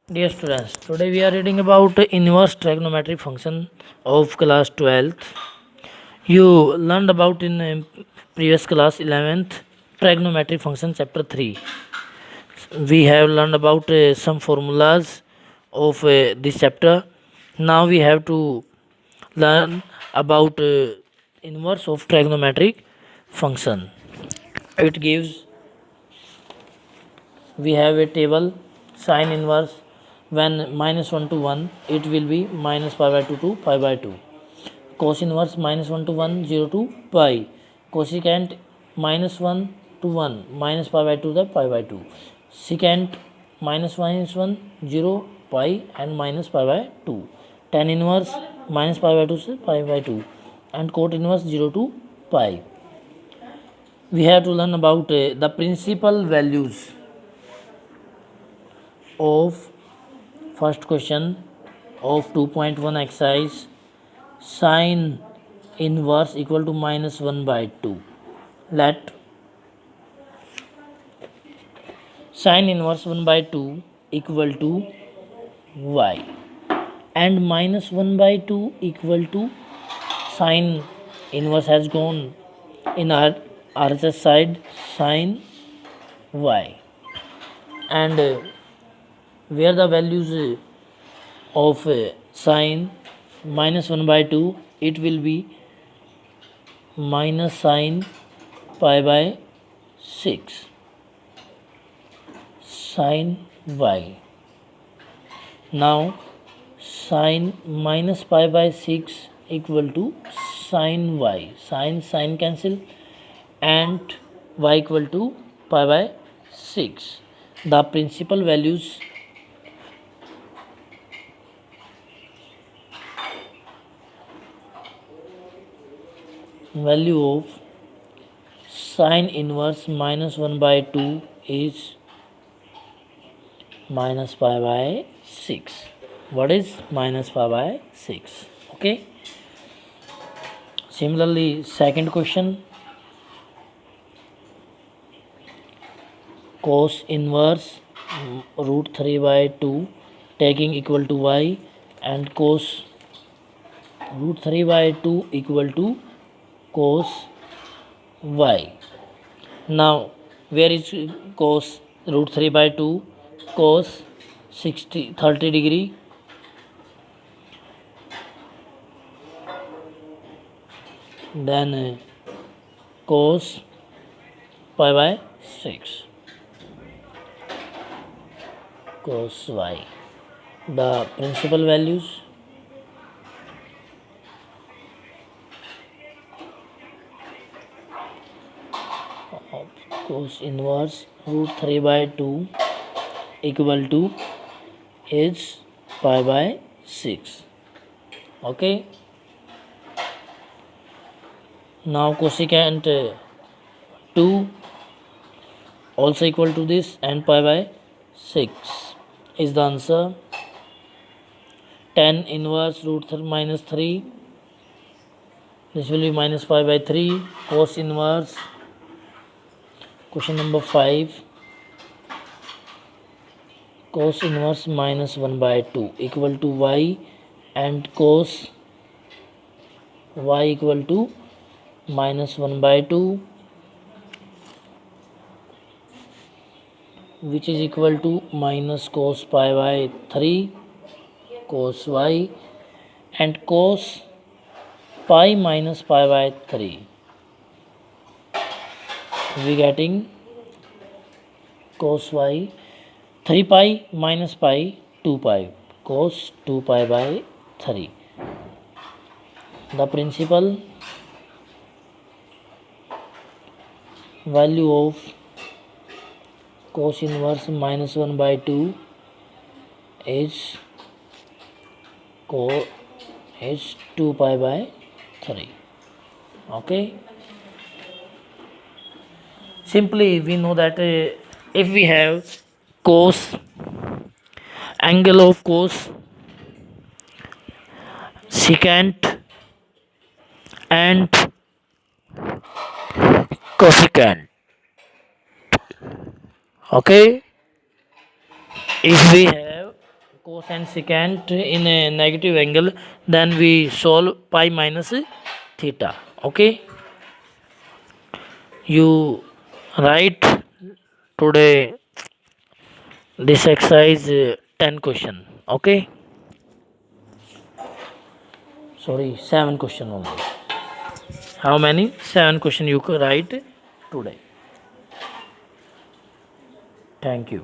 Dear students, today we are reading about inverse trigonometric function of class 12th. You learned about in previous class 11th trigonometric function chapter 3. We have learned about some formulas of this chapter. Now we have to learn about inverse of trigonometric function. It gives we have a table sine inverse when minus 1 to 1 it will be minus pi by 2 to pi by 2, cos inverse minus 1 to 1 0 to pi, cosecant minus 1 to 1 minus pi by 2 to pi by 2, secant minus 1 0 pi and minus pi by 2, tan inverse minus pi by 2 to pi by 2 and cot inverse 0 to pi. We have to learn about the principal values of first question of 2.1 exercise. Sine inverse equal to minus 1 by 2. Let sine inverse 1 by 2 equal to y and minus 1 by 2 equal to sine inverse has gone in our RHS side sine y, and where the values of sine minus 1 by 2 it will be minus sine pi by 6 sine y. Now sine minus pi by 6 equal to sine y, sine cancel and y equal to pi by 6. The principal values value of sine inverse minus 1 by 2 is minus pi by 6. What is minus pi by 6? Okay. Similarly, second question, cos inverse root 3 by 2 taking equal to y and cos root 3 by 2 equal to cos y. Now where is cos root 3 by 2? Cos 30 degree then cos pi by 6 cos y. The principal values of cos inverse root 3 by 2 equal to is pi by 6. Okay. Now cosecant 2 also equal to this and pi by 6 is the answer. Tan inverse root minus 3, this will be minus pi by 3. Cos inverse, question number 5, cos inverse minus 1 by 2 equal to y and cos y equal to minus 1 by 2 which is equal to minus cos pi by 3 cos y and cos pi minus pi by 3, we getting cos y 3 pi minus pi 2 pi cos 2 pi by 3. The principal value of cos inverse minus 1 by 2 is 2 pi by 3. Okay. Simply we know that if we have cos, angle of cos, secant and cosecant. Okay. If we have cos and secant in a negative angle, then we solve pi minus theta. Okay, you write today this exercise 10 question. Okay, sorry, 7 question only. How many? 7 question you could write today. Thank you.